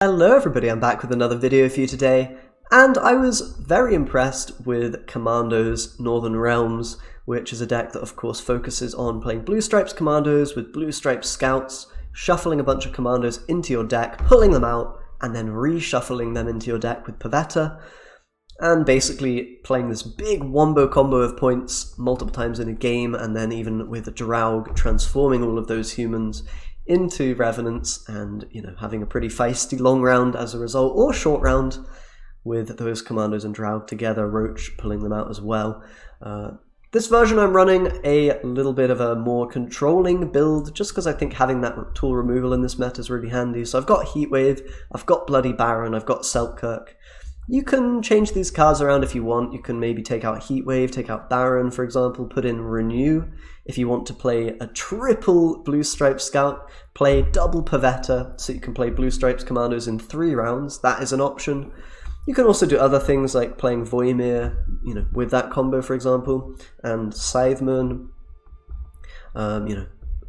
Hello everybody, I'm back with another video for you today, and I was very impressed with Commando's Northern Realms, which is a deck that of course focuses on playing Blue Stripes Commandos with Blue Stripes Scouts, shuffling a bunch of Commandos into your deck, pulling them out, and then reshuffling them into your deck with Pavetta, and basically playing this big wombo combo of points multiple times in a game, and then even with Draug transforming all of those humans into Revenants and, having a pretty feisty long round as a result, or short round with those Commandos and Draug together, Roach pulling them out as well. This version I'm running a little bit of a more controlling build, just because I think having that tool removal in this meta is really handy. So I've got Heatwave, I've got Bloody Baron, I've got Selkirk. You can change these cards around if you want. You can maybe take out Heatwave, take out Baron, for example, put in Renew. If you want to play a triple Blue Stripes Scout, play double Pavetta, so you can play Blue Stripes Commandos in 3 rounds. That is an option. You can also do other things like playing Voimir, with that combo, for example, and Scytheman,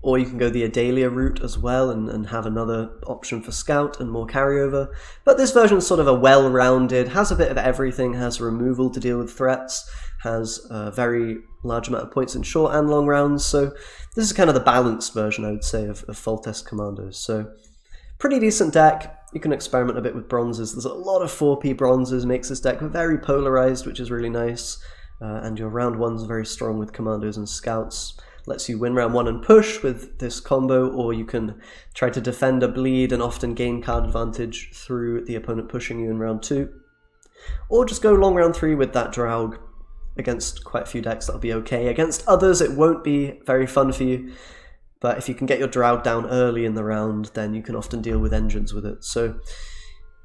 or you can go the Adalia route as well and have another option for Scout and more carryover. But this version is sort of a well-rounded, has a bit of everything, has removal to deal with threats, has a very large amount of points in short and long rounds, so this is kind of the balanced version, I would say, of Foltest Commandos. So pretty decent deck. You can experiment a bit with bronzes. There's a lot of 4P bronzes, makes this deck very polarized, which is really nice, and your round 1's very strong with Commandos and Scouts. Lets you win round 1 and push with this combo, or you can try to defend a bleed and often gain card advantage through the opponent pushing you in round 2. Or just go long round 3 with that Draug. Against quite a few decks that'll be okay. Against others it won't be very fun for you, but if you can get your Draug down early in the round, then you can often deal with engines with it. So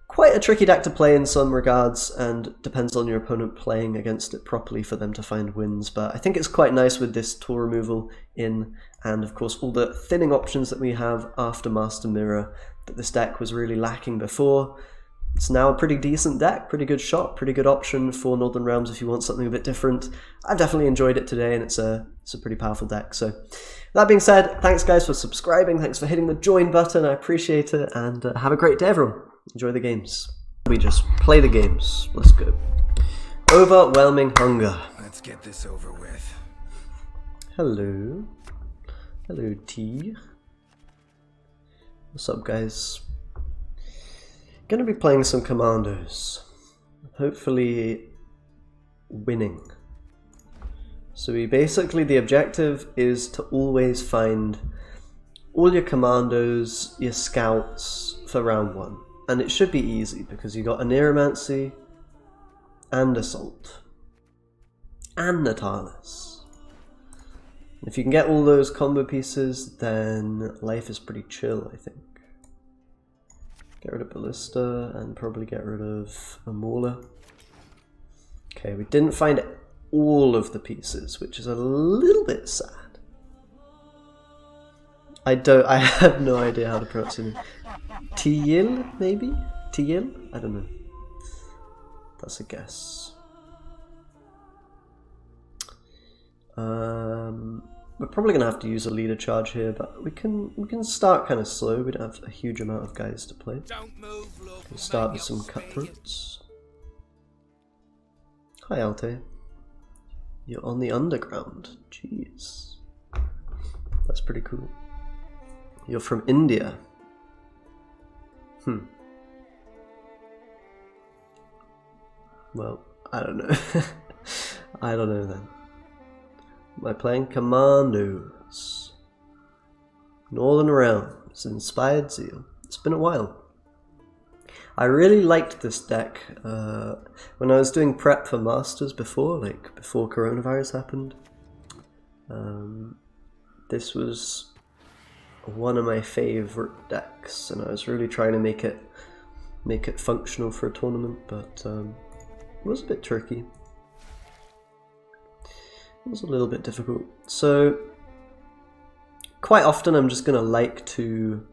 quite a tricky deck to play in some regards, and depends on your opponent playing against it properly for them to find wins. But I think it's quite nice with this tool removal in, and of course all the thinning options that we have after Master Mirror that this deck was really lacking before. It's now a pretty decent deck, pretty good shot, pretty good option for Northern Realms if you want something a bit different. I've definitely enjoyed it today, and it's a pretty powerful deck. So that being said, thanks guys for subscribing, thanks for hitting the join button, I appreciate it, and have a great day everyone. Enjoy the games. We just play the games. Let's go. Overwhelming Hunger. Let's get this over with. Hello. Hello, T. What's up, guys? Gonna be playing some Commandos. Hopefully winning. So the objective is to always find all your Commandos, your Scouts for round 1. And it should be easy, because you got Aneromancy, and Assault, and Natalis. If you can get all those combo pieces, then life is pretty chill, I think. Get rid of Ballista, and probably get rid of Amorla. Okay, we didn't find all of the pieces, which is a little bit sad. I have no idea how to pronounce it. Teal, maybe? Teal? I don't know. That's a guess. We're probably gonna have to use a leader charge here, but we can start kind of slow. We don't have a huge amount of guys to play. We'll start with some cutthroats. Hi Alte. You're on the underground. Jeez. That's pretty cool. You're from India. Well, I don't know. I don't know then. Am I playing Commandos? Northern Realms, Inspired Zeal. It's been a while. I really liked this deck when I was doing prep for Masters before, before coronavirus happened. This was one of my favourite decks, and I was really trying to make it functional for a tournament, but it was a bit tricky. It was a little bit difficult. So quite often I'm just going to like to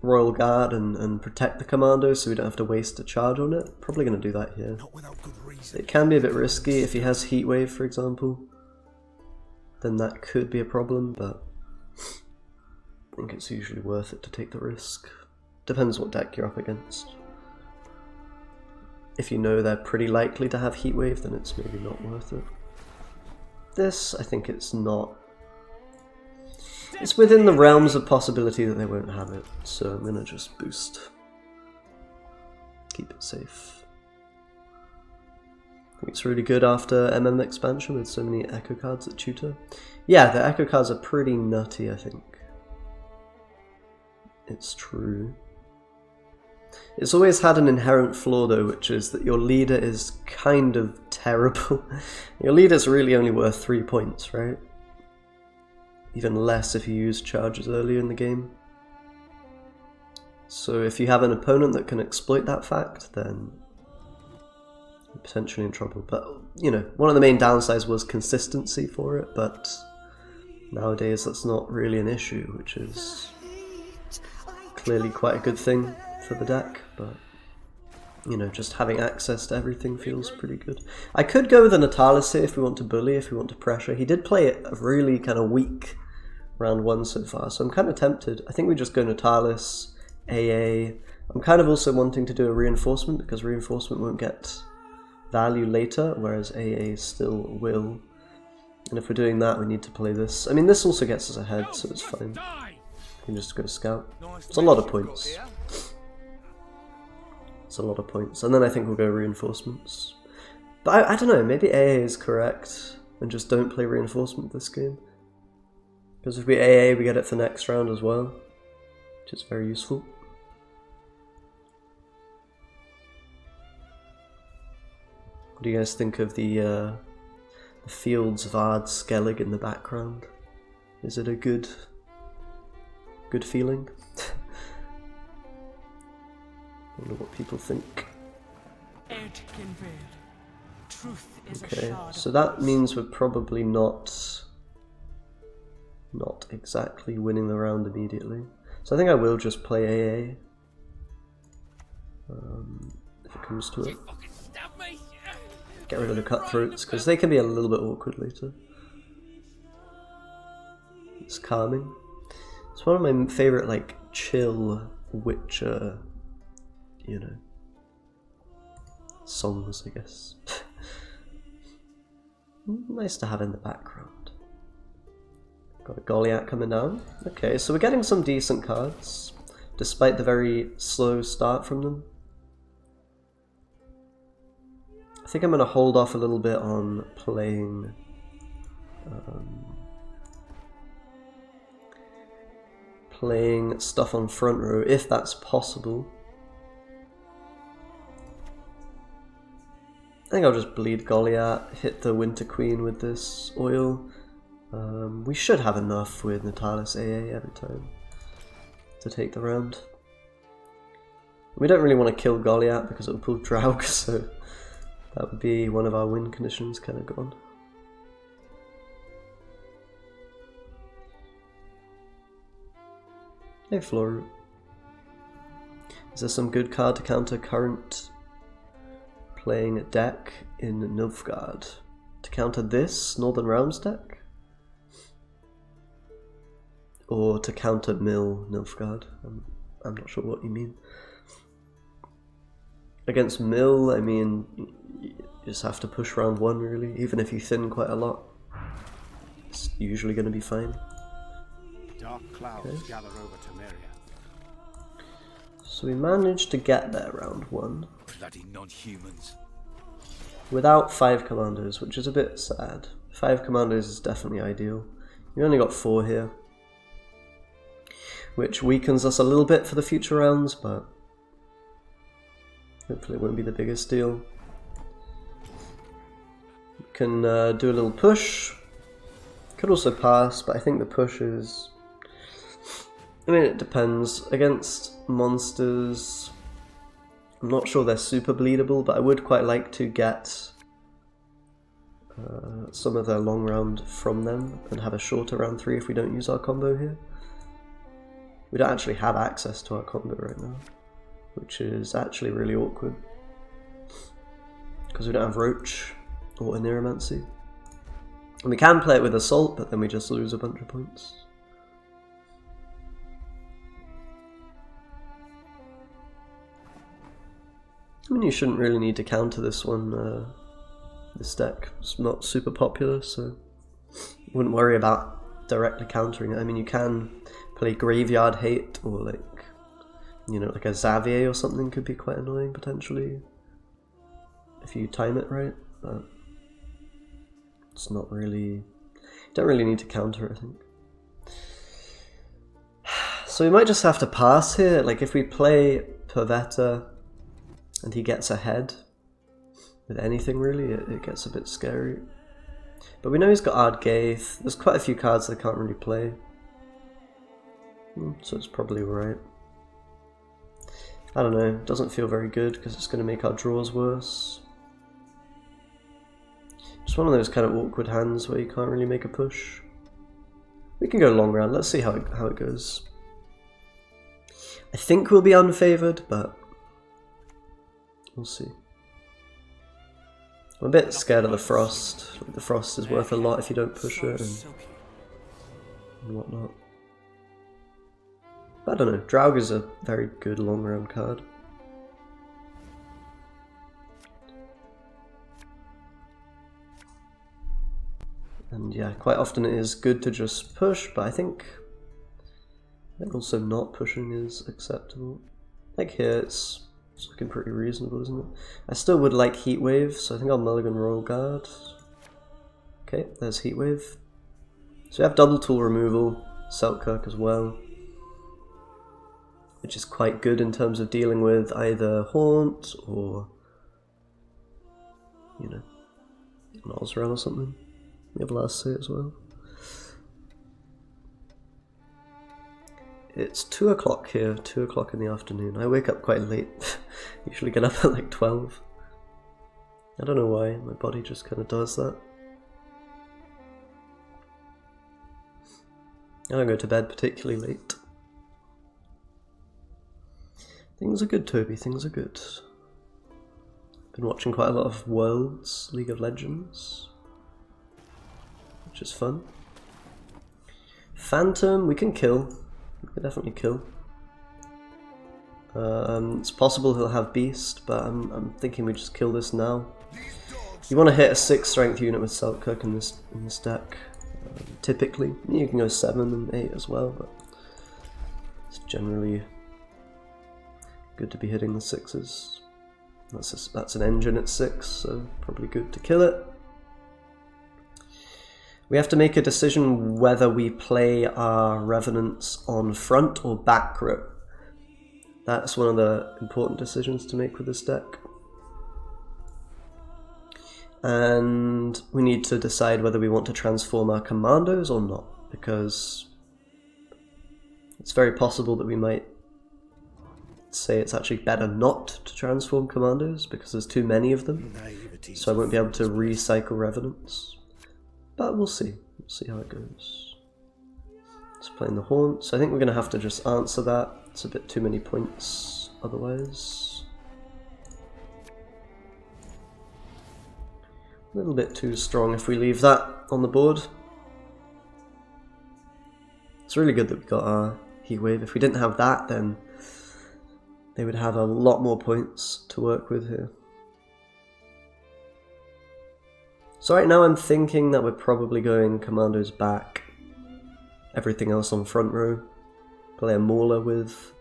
Royal Guard and protect the Commando so we don't have to waste a charge on it. Probably going to do that here. It can be a bit risky if he has Heatwave, for example. Then that could be a problem, but I think it's usually worth it to take the risk. Depends what deck you're up against. If you know they're pretty likely to have Heatwave, then it's maybe not worth it. This, I think it's not. It's within the realms of possibility that they won't have it, so I'm gonna just boost. Keep it safe. I think it's really good after MM expansion with so many echo cards that tutor. Yeah, the echo cards are pretty nutty, I think. It's true. It's always had an inherent flaw though, which is that your leader is kind of terrible. Your leader's really only worth 3 points, right? Even less if you use charges earlier in the game. So if you have an opponent that can exploit that fact, then you're potentially in trouble. But, you know, one of the main downsides was consistency for it, but nowadays that's not really an issue, which is clearly quite a good thing for the deck, but you know, just having access to everything feels pretty good. I could go with a Natalis here if we want to bully, if we want to pressure. He did play it really kind of weak round 1 so far, so I'm kind of tempted. I think we just go Natalis, AA. I'm kind of also wanting to do a reinforcement because reinforcement won't get value later, whereas AA still will. And if we're doing that, we need to play this. I mean, this also gets us ahead, so it's fine. We can just go scout. It's a lot of points. It's a lot of points. And then I think we'll go reinforcements. But I don't know, maybe AA is correct and just don't play reinforcement this game. Because if we AA, we get it for next round as well, which is very useful. What do you guys think of the Fields of Ard Skellig in the background? Is it a good feeling? I wonder what people think. Okay, so that means we're probably not exactly winning the round immediately. So I think I will just play AA. If it comes to it. Get rid of the cutthroats, because they can be a little bit awkward later. It's calming. It's one of my favourite, like, chill Witcher, you know, songs, I guess. Nice to have in the background. Got a Goliath coming down. Okay, so we're getting some decent cards, despite the very slow start from them. I think I'm going to hold off a little bit on playing playing stuff on front row, if that's possible. I think I'll just bleed Goliath, hit the Winter Queen with this oil. We should have enough with Natalis AA every time to take the round. We don't really want to kill Goliath because it'll pull Draug, so that would be one of our win conditions kind of gone. Hey Floru. Is there some good card to counter current playing a deck in Nilfgaard? To counter this Northern Realms deck? Or to counter Mill Nilfgaard? I'm not sure what you mean. Against Mill, I mean, you just have to push round 1 really, even if you thin quite a lot. It's usually going to be fine. Dark clouds gather over Temeria. So we managed to get there round 1. Bloody non-humans. Without 5 commandos, which is a bit sad. 5 commandos is definitely ideal. We only got 4 here, which weakens us a little bit for the future rounds, but hopefully it won't be the biggest deal. We can do a little push. Could also pass, but I think the push is... I mean, it depends. Against monsters, I'm not sure they're super bleedable, but I would quite like to get some of their long round from them and have a shorter round 3 if we don't use our combo here. We don't actually have access to our combo right now, which is actually really awkward because we don't have Roach or Aniromancy. And we can play it with Assault, but then we just lose a bunch of points. I mean, you shouldn't really need to counter this one. This deck is not super popular, so wouldn't worry about directly countering it. I mean, you can play Graveyard Hate, or like, you know, like a Xavier or something could be quite annoying potentially if you time it right, but it's not really, you don't really need to counter it, I think. So we might just have to pass here. Like if we play Pavetta and he gets ahead with anything really, it gets a bit scary. But we know he's got Ardgaith. There's quite a few cards that I can't really play. So it's probably right. I don't know, it doesn't feel very good because it's going to make our draws worse. Just one of those kind of awkward hands where you can't really make a push. We can go long round, let's see how it goes. I think we'll be unfavoured, but we'll see. I'm a bit scared of the frost. The frost is worth a lot if you don't push it and whatnot. But I don't know, Draug is a very good long round card. And yeah, quite often it is good to just push, but I think also not pushing is acceptable. Like here, it's looking pretty reasonable, isn't it? I still would like Heatwave, so I think I'll mulligan Royal Guard. Okay, there's Heatwave. So we have double tool removal, Selkirk as well, which is quite good in terms of dealing with either Haunt or, you know, an Osrel or something. We have Last Say as well. It's 2 o'clock here, 2 o'clock in the afternoon. I wake up quite late. Usually get up at like 12. I don't know why, my body just kind of does that. I don't go to bed particularly late. Things are good, Toby, things are good. Been watching quite a lot of Worlds, League of Legends, which is fun. Phantom, we can kill. We can definitely kill. It's possible he'll have Beast, but I'm thinking we just kill this now. You want to hit a 6 strength unit with Selkirk in this deck. Typically, you can go 7 and 8 as well, but it's generally good to be hitting the 6s. That's an engine at 6, so probably good to kill it. We have to make a decision whether we play our Revenants on front or back row. That's one of the important decisions to make with this deck. And we need to decide whether we want to transform our Commandos or not, because it's very possible that we might say it's actually better not to transform Commandos because there's too many of them, so I won't be able to recycle Revenants. But we'll see. We'll see how it goes. It's playing the Haunt, so I think we're going to have to just answer that. It's a bit too many points otherwise. A little bit too strong if we leave that on the board. It's really good that we got our Heatwave. If we didn't have that, then they would have a lot more points to work with here. So right now I'm thinking that we're probably going Commandos back, everything else on front row. Play a Mauler with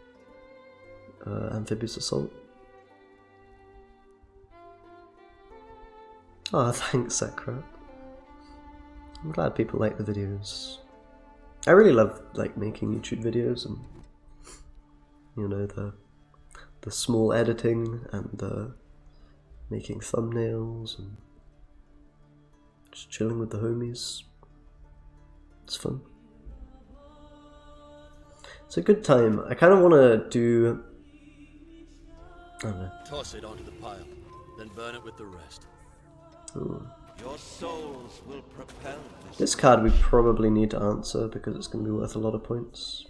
Amphibious Assault. Oh, thanks, Sekra. I'm glad people like the videos. I really love making YouTube videos, and you know, the small editing and the making thumbnails and just chilling with the homies. It's fun. It's a good time. I kind of want to do, I don't know. Toss it onto the pile, then burn it with the rest. Ooh. Your souls will propel This card we probably need to answer because it's going to be worth a lot of points.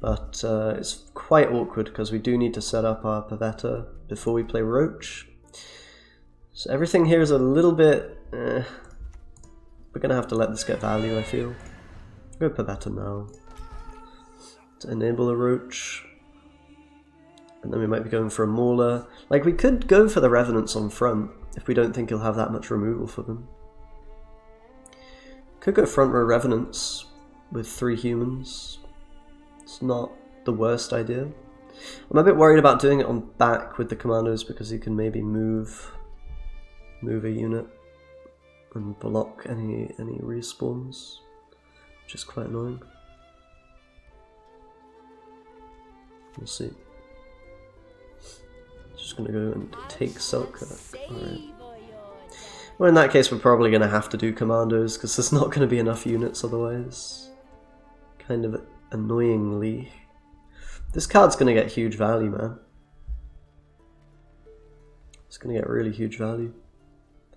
But it's quite awkward because we do need to set up our Pavetta before we play Roach. So everything here is a little bit... We're going to have to let this get value, I feel. Go Pavetta now. To enable a Roach. And then we might be going for a Mauler. Like, we could go for the Revenants on front, if we don't think he'll have that much removal for them. Could go front row Revenants with 3 humans. It's not the worst idea. I'm a bit worried about doing it on back with the Commandos because you can maybe move a unit and block any respawns, which is quite annoying. We'll see. Just gonna go and take Selkirk. Alright. Well, in that case, we're probably gonna have to do Commandos because there's not gonna be enough units otherwise. Kind of annoyingly. This card's gonna get huge value, man. It's gonna get really huge value.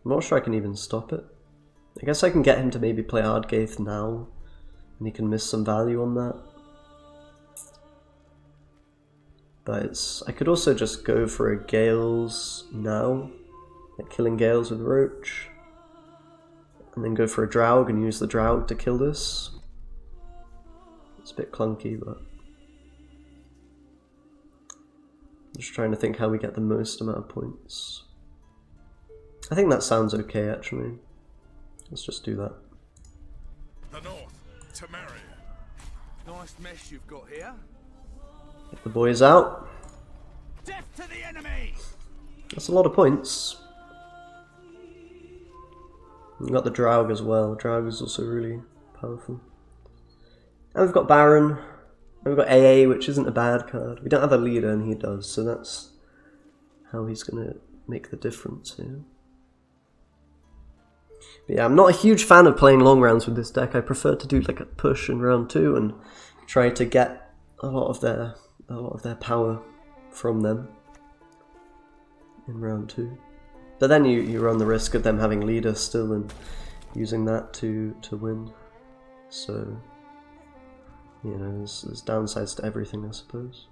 I'm not sure I can even stop it. I guess I can get him to maybe play Ardgaith now, and he can miss some value on that. But I could also just go for a Gales now, like killing Gales with Roach, and then go for a Draug and use the Draug to kill this. It's a bit clunky, but I'm just trying to think how we get the most amount of points. I think that sounds okay, actually. Let's just do that. The north, Temeria. Nice mess you've got here. Get the boys out. Death to the enemy! That's a lot of points. We've got the Draug as well. Draug is also really powerful. And we've got Baron. And we've got AA, which isn't a bad card. We don't have a leader and he does, so that's how he's going to make the difference here. But yeah, I'm not a huge fan of playing long rounds with this deck. I prefer to do like a push in round 2 and try to get a lot of their power from them in round 2. But then you run the risk of them having leader still and using that to win. So, you know, there's downsides to everything, I suppose.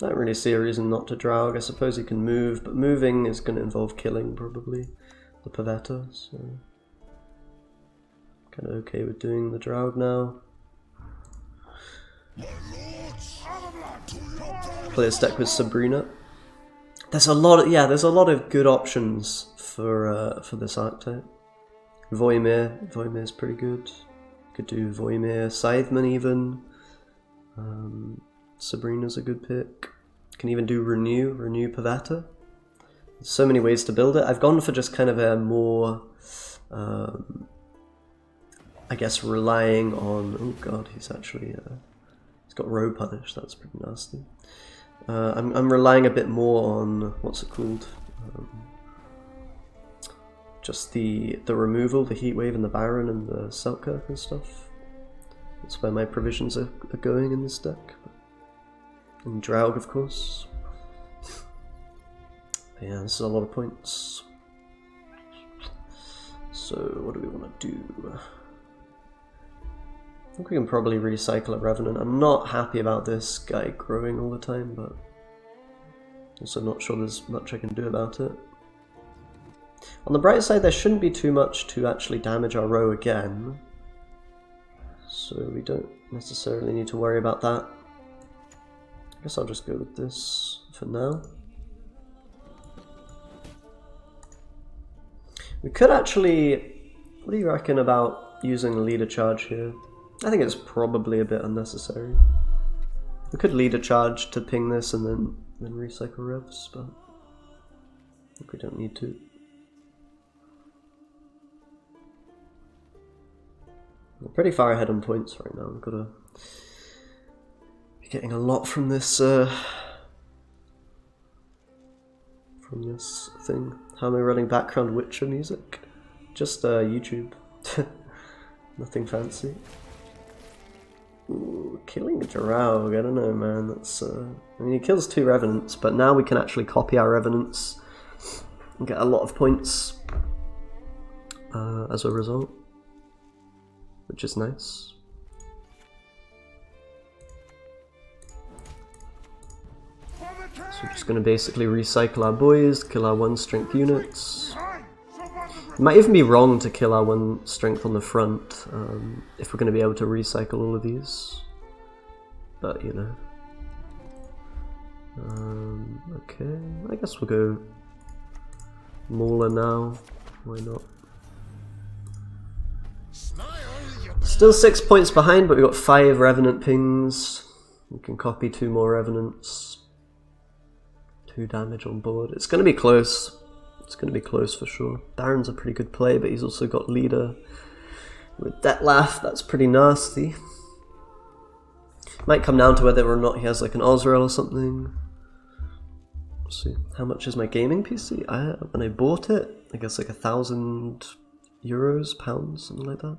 I don't really see a reason not to Draug. I suppose he can move, but moving is going to involve killing, probably, the Pavetta, so kind of okay with doing the Draug now. Play a deck with Sabrina. There's a lot of good options for this archetype. Voimir's pretty good. Could do Voimir, Scytheman even. Sabrina's a good pick. Can even do Renew Pavetta. There's so many ways to build it. I've gone for just kind of a more, I guess, relying on. Oh god, he's actually he's got Row Punish. That's pretty nasty. I'm relying a bit more on what's it called? Just the removal, the Heat Wave, and the Baron, and the Selkirk and stuff. That's where my provisions are going in this deck. And Draug, of course. But yeah, this is a lot of points. So, what do we want to do? I think we can probably recycle a Revenant. I'm not happy about this guy growing all the time, but also not sure there's much I can do about it. On the bright side, there shouldn't be too much to actually damage our row again, so we don't necessarily need to worry about that. I guess I'll just go with this for now. We could actually... What do you reckon about using a leader charge here? I think it's probably a bit unnecessary. We could leader charge to ping this and then recycle revs, but I think we don't need to. We're pretty far ahead on points right now. We've got to be getting a lot from this thing. How am I running background Witcher music? Just YouTube. Nothing fancy. Ooh, killing a Draug, I don't know, man. That's I mean, he kills 2 Revenants, but now we can actually copy our Revenants and get a lot of points as a result, which is nice. So we're just going to basically recycle our boys, kill our 1 strength units. It might even be wrong to kill our 1 strength on the front if we're going to be able to recycle all of these. but you know. Okay, I guess we'll go Mauler now. Why not? Still 6 points behind, but we got 5 Revenant pings. We can copy 2 more Revenants. 2 damage on board. It's going to be close. It's going to be close for sure. Baron's a pretty good play, but he's also got Leader with Detlaf. That's pretty nasty. Might come down to whether or not he has like an Osrail or something. Let's see. How much is my gaming PC? When I bought it, I guess like €1,000, pounds, something like that.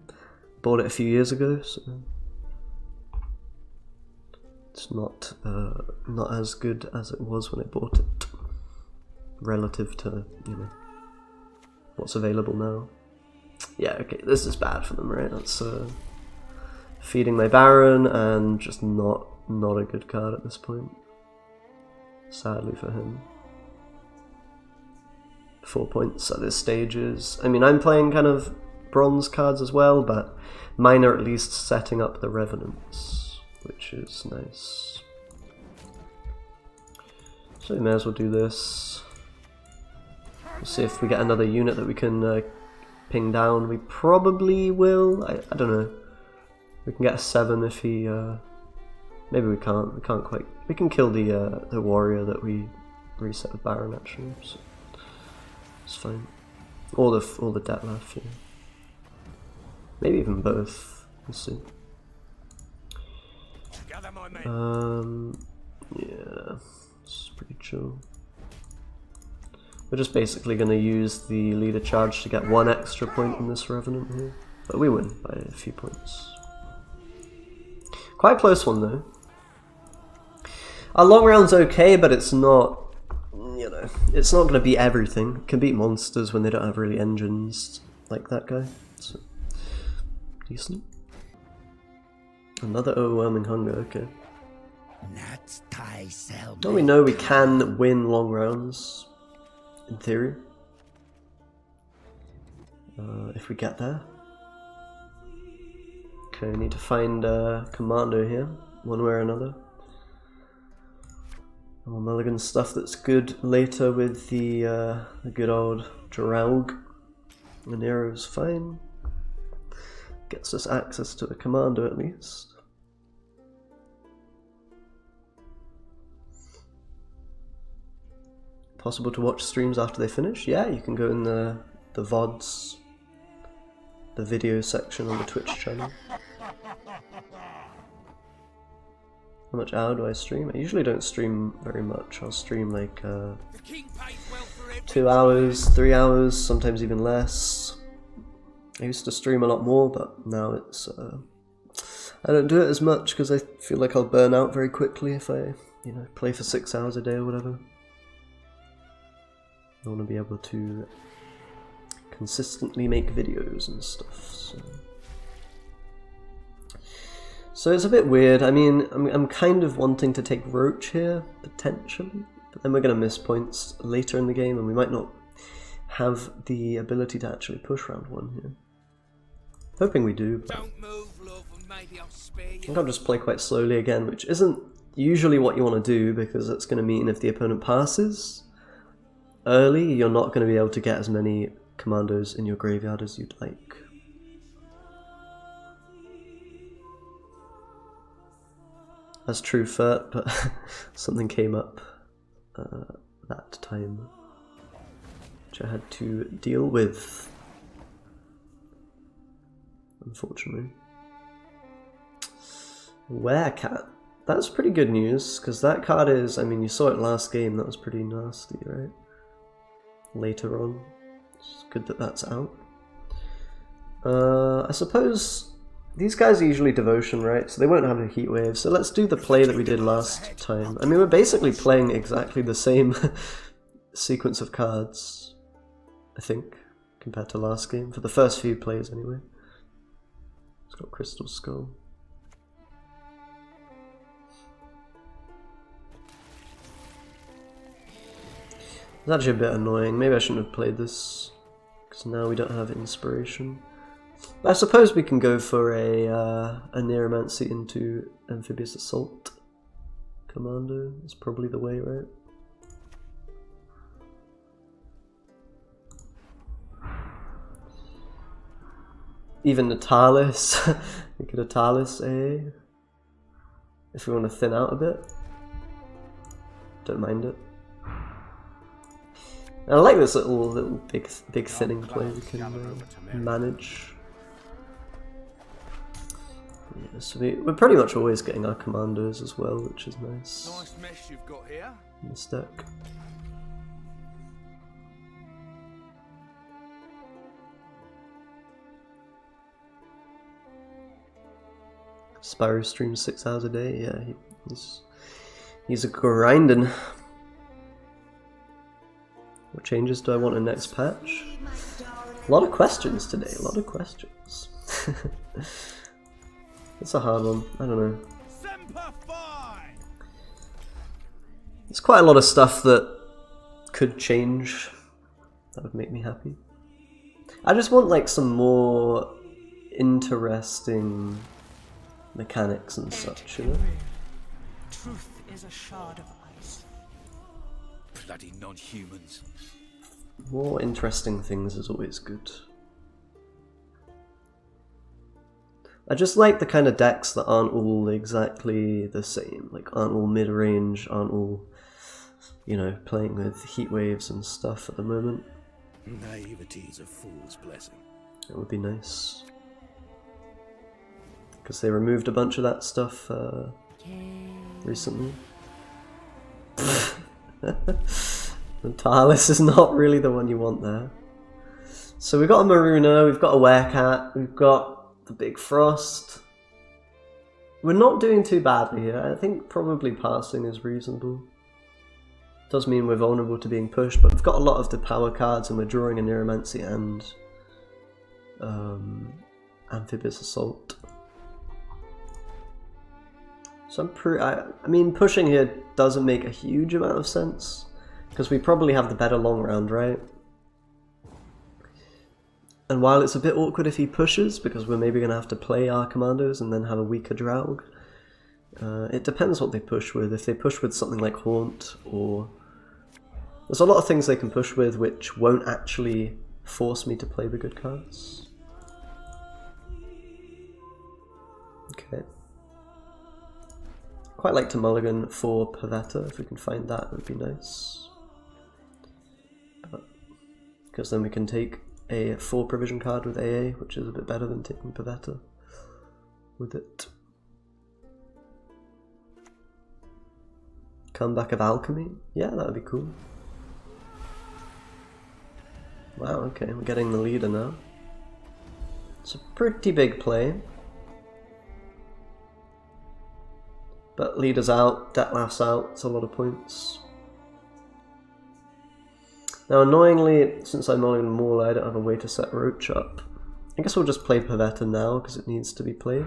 Bought it a few years ago, so it's not as good as it was when I bought it, relative to, you know, what's available now. Yeah, okay, this is bad for them, right? That's feeding my Baron, and just not a good card at this point. Sadly for him. 4 points at this stage is... I mean, I'm playing kind of bronze cards as well, but mine are at least setting up the Revenants, which is nice. So we may as well do this. We'll see if we get another unit that we can ping down. We probably will. I don't know. We can get a 7 if he... maybe we can't. We can't quite... We can kill the warrior that we reset with Baron, actually. So it's fine. Or the Detlaf, yeah. Maybe even both. We'll see. Yeah, it's pretty chill. We're just basically going to use the leader charge to get 1 extra point in this Revenant here. But we win by a few points. Quite a close one though. Our long round's okay, but it's not, you know, it's not going to beat everything. It can beat monsters when they don't have really engines like that guy. So, decent. Another overwhelming hunger, okay. Well, we know we can win long rounds, in theory. If we get there. Okay, we need to find Commando here, one way or another. All mulligan stuff that's good later with the good old Draug. Minero's fine. Gets us access to a Commando at least. Possible to watch streams after they finish? Yeah, you can go in the VODs, the video section on the Twitch channel. How much hour do I stream? I usually don't stream very much. I'll stream like 2 hours, 3 hours, sometimes even less. I used to stream a lot more, but now it's I don't do it as much because I feel like I'll burn out very quickly if I, you know, play for 6 hours a day or whatever. I want to be able to consistently make videos and stuff. So it's a bit weird. I mean, I'm kind of wanting to take Roach here, potentially, but then we're going to miss points later in the game, and we might not have the ability to actually push round 1 here. Hoping we do, but Don't move, love, and maybe I'll spare I you. think I'll just play quite slowly again, which isn't usually what you want to do, because it's going to mean if the opponent passes early, you're not going to be able to get as many commandos in your graveyard as you'd like. That's true, Fert, but something came up that time, which I had to deal with, unfortunately. Werecat. That's pretty good news, because that card is, I mean, you saw it last game, that was pretty nasty, right? Later on. It's good that that's out. I suppose these guys are usually devotion, right? So they won't have a heat wave. So let's do the play that we did last time. I mean, we're basically playing exactly the same sequence of cards, I think, compared to last game, for the first few plays anyway. It's got Crystal Skull. It's actually a bit annoying. Maybe I shouldn't have played this, because now we don't have inspiration. But I suppose we can go for a Neuromancy into Amphibious Assault. Commando is probably the way, right? Even Natalis, we could Natalis AA if we want to thin out a bit. Don't mind it. I like this little big thinning play we can manage. Yeah, so we're pretty much always getting our commandos as well, which is nice. Nice mess you've got here. In this deck. Spyro streams 6 hours a day. Yeah, he's a grinding. What changes do I want in next patch? A lot of questions today. A lot of questions. It's a hard one. I don't know. There's quite a lot of stuff that could change. That would make me happy. I just want like some more interesting mechanics and such, you know? Truth is a shard of ice. Bloody non-humans. More interesting things is always good. I just like the kind of decks that aren't all exactly the same, like aren't all mid-range, aren't all, you know, playing with heat waves and stuff at the moment. Naivety is a fool's blessing. It would be nice. Because they removed a bunch of that stuff recently. Natalis is not really the one you want there. So we've got a Maruna, we've got a Werecat, we've got the Big Frost. We're not doing too badly here. I think probably passing is reasonable. Does mean we're vulnerable to being pushed, but we've got a lot of the power cards and we're drawing a Neuromancy and Amphibious Assault. So I mean, pushing here doesn't make a huge amount of sense, because we probably have the better long round, right? And while it's a bit awkward if he pushes, because we're maybe going to have to play our commandos and then have a weaker Draug, it depends what they push with. If they push with something like Haunt, or... There's a lot of things they can push with which won't actually force me to play the good cards. Okay. Quite like to mulligan for Pavetta, if we can find that, it would be nice. Because then we can take a 4 provision card with AA, which is a bit better than taking Pavetta with it. Comeback of Alchemy? Yeah, that would be cool. Wow, okay, we're getting the leader now. It's a pretty big play. But leader's out, Detlef's out, it's a lot of points. Now annoyingly, since I'm mulligan Maul, I don't have a way to set Roach up. I guess we'll just play Pavetta now, because it needs to be played.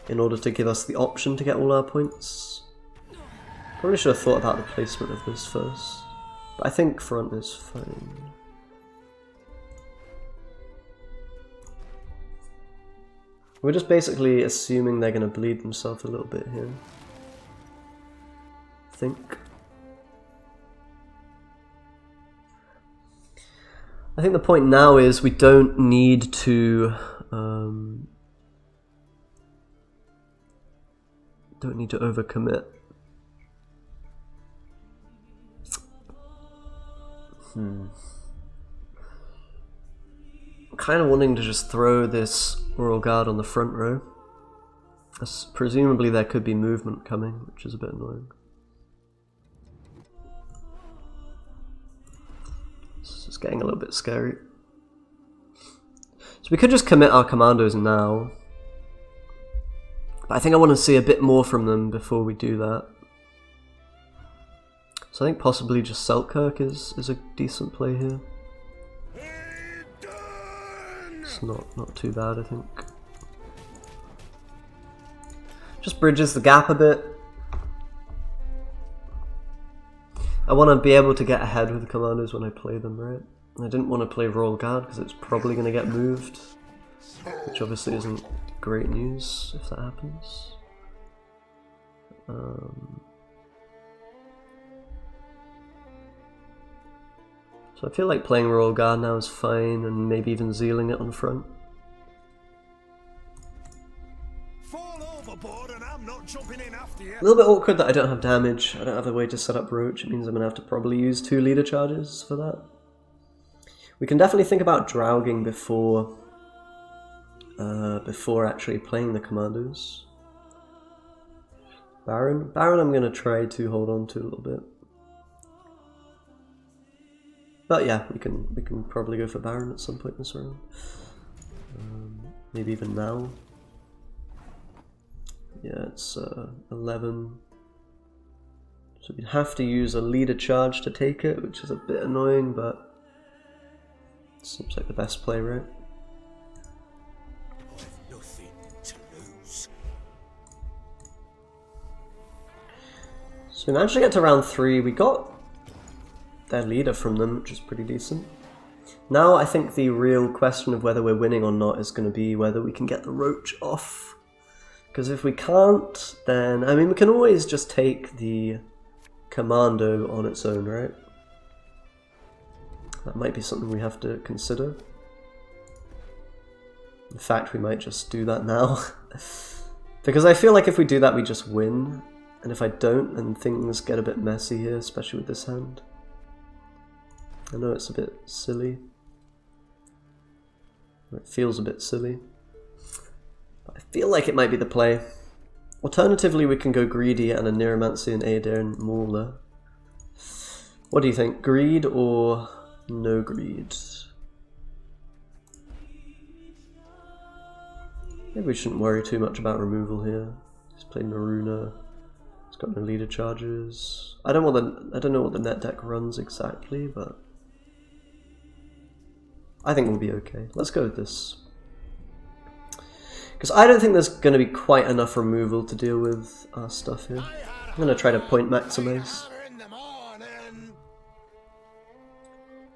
In order to give us the option to get all our points. Probably should have thought about the placement of this first. But I think front is fine. We're just basically assuming they're going to bleed themselves a little bit here. I think. I think the point now is we don't need to overcommit. I'm kind of wanting to just throw this Royal Guard on the front row. As presumably there could be movement coming, which is a bit annoying. This is getting a little bit scary. So we could just commit our commandos now. But I think I want to see a bit more from them before we do that. So I think possibly just Selkirk is a decent play here. It's not too bad, I think. Just bridges the gap a bit. I want to be able to get ahead with the commandos when I play them, right? I didn't want to play Royal Guard because it's probably going to get moved, which obviously isn't great news if that happens. So I feel like playing Royal Guard now is fine, and maybe even Zealing it on front. Fall overboard and I'm not jumping in after you. A little bit awkward that I don't have damage. I don't have a way to set up Roach. It means I'm going to have to probably use 2 leader charges for that. We can definitely think about Drauging before actually playing the Commandos. Baron I'm going to try to hold on to a little bit. But yeah, we can probably go for Baron at some point this round. Maybe even now. Yeah, it's 11. So we'd have to use a leader charge to take it, which is a bit annoying, but seems like the best play, right? Nothing to lose. So we managed to get to round 3. We got their leader from them, which is pretty decent. Now I think the real question of whether we're winning or not is going to be whether we can get the Roach off. Because if we can't, then, I mean, we can always just take the Commando on its own, right? That might be something we have to consider. In fact, we might just do that now. Because I feel like if we do that, we just win. And if I don't, then things get a bit messy here, especially with this hand. I know it's a bit silly. It feels a bit silly. But I feel like it might be the play. Alternatively, we can go Greedy and a Neuromancy and Aedir and Mauler. What do you think? Greed or no greed? Maybe we shouldn't worry too much about removal here. He's played Maruna. He's got no leader charges. I don't know what the net deck runs exactly, but I think we'll be okay. Let's go with this. Because I don't think there's going to be quite enough removal to deal with our stuff here. I'm going to try to point maximize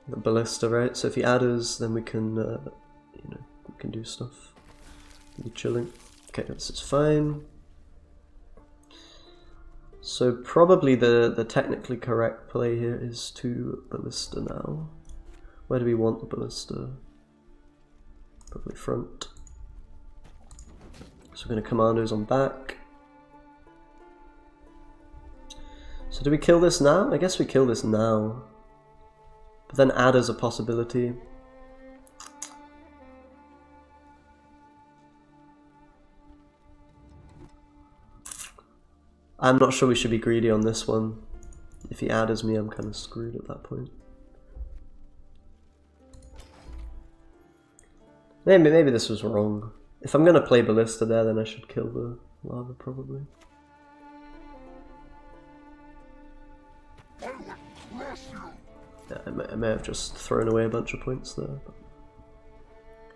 the Ballista, right? So if he adders, then we can, you know, we can do stuff. Be chilling. Okay, this is fine. So probably the technically correct play here is to Ballista now. Where do we want the Ballista? Probably front. So we're going to Commandos on back. So do we kill this now? I guess we kill this now. But then adder's a possibility. I'm not sure we should be greedy on this one. If he adders me, I'm kind of screwed at that point. Maybe this was wrong. If I'm going to play Ballista there, then I should kill the lava, probably. Yeah, I may have just thrown away a bunch of points there. But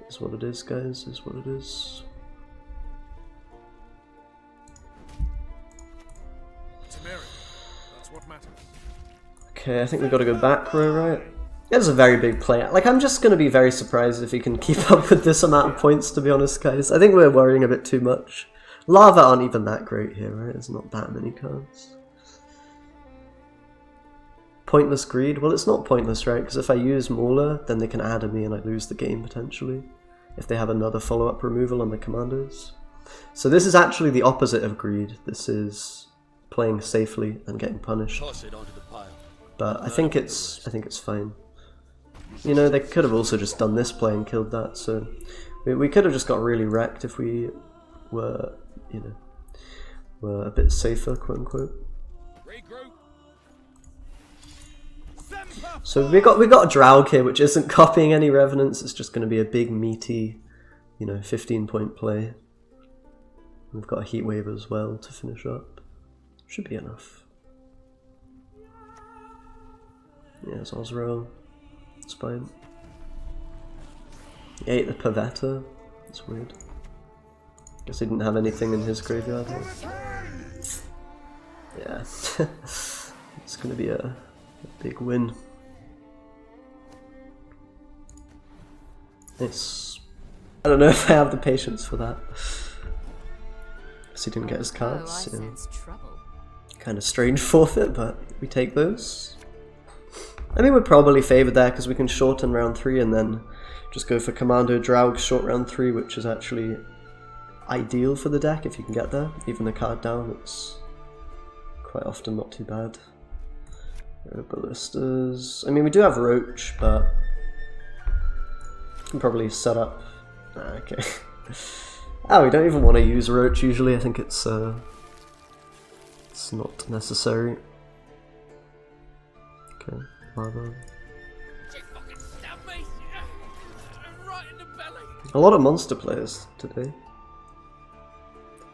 it's what it is, guys. Is what it is. That's what matters. Okay, I think we've got to go back row, right? It's a very big play. Like, I'm just going to be very surprised if he can keep up with this amount of points, to be honest, guys. I think we're worrying a bit too much. Lava aren't even that great here, right? There's not that many cards. Pointless greed? Well, it's not pointless, right? Because if I use Mauler, then they can adder me and I lose the game, potentially. If they have another follow-up removal on the Commandos. So this is actually the opposite of greed. This is playing safely and getting punished. Toss it onto the pile. But I think it's fine. You know, they could have also just done this play and killed that, so we could have just got really wrecked if we were, you know, were a bit safer, quote unquote. So we got a Draug here, which isn't copying any Revenants. It's just going to be a big meaty, you know, 15-point play. We've got a Heat Wave as well to finish up. Should be enough. Yeah, it's Osro. It's fine. He ate the Pavetta. That's weird. Guess he didn't have anything in his graveyard here. Yeah. It's gonna be a big win. Nice. I don't know if I have the patience for that. because he didn't get his Oh, I cards. sense trouble. Kind of strange forfeit, but we take those. I mean, we're probably favoured there because we can shorten round 3 and then just go for Commando Draug short round 3, which is actually ideal for the deck if you can get there. Even a card down, it's quite often not too bad. Ballistas. I mean, we do have Roach, but we can probably set up. Okay. Oh, we don't even want to use Roach usually. I think it's not necessary. Okay, Lava. A lot of monster players today.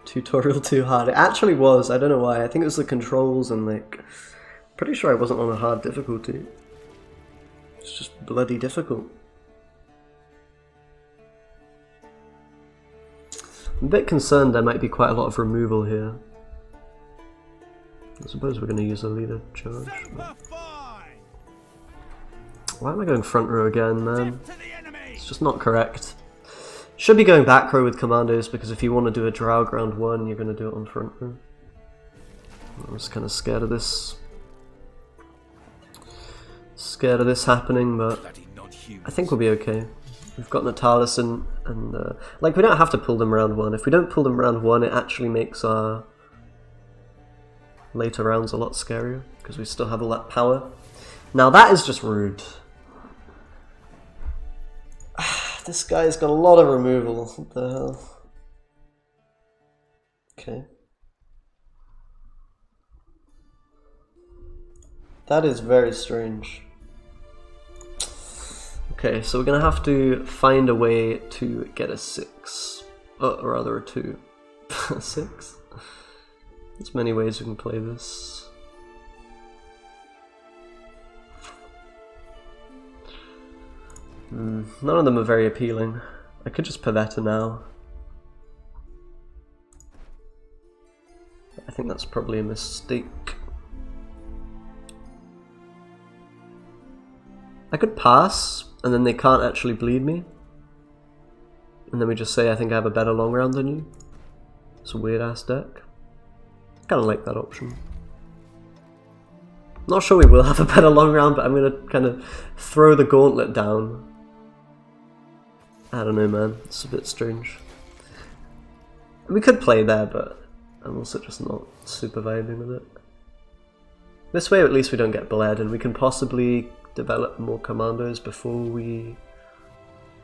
Tutorial too hard. It actually was. I don't know why. I think it was the controls and like. Pretty sure I wasn't on a hard difficulty. It's just bloody difficult. I'm a bit concerned there might be quite a lot of removal here. I suppose we're going to use a leader charge. Why am I going front row again, man? It's just not correct. Should be going back row with commandos, because if you want to do a Draug round 1, you're going to do it on front row. I'm just kind of scared of this. Scared of this happening, but I think we'll be okay. We've got Natalis and like, we don't have to pull them round 1. If we don't pull them round 1, it actually makes our later rounds a lot scarier, because we still have all that power. Now that is just rude. This guy's got a lot of removal. What the hell? Okay. That is very strange. Okay, so we're gonna have to find a way to get a 6. Or rather a 2. 6? There's many ways we can play this. None of them are very appealing. I could just Pavetta now. I think that's probably a mistake. I could pass, and then they can't actually bleed me. And then we just say I think I have a better long round than you. It's a weird ass deck. I kinda like that option. Not sure we will have a better long round, but I'm gonna kind of throw the gauntlet down. I don't know, man. It's a bit strange. We could play there, but I'm also just not super vibing with it. This way at least we don't get bled, and we can possibly develop more commandos before we,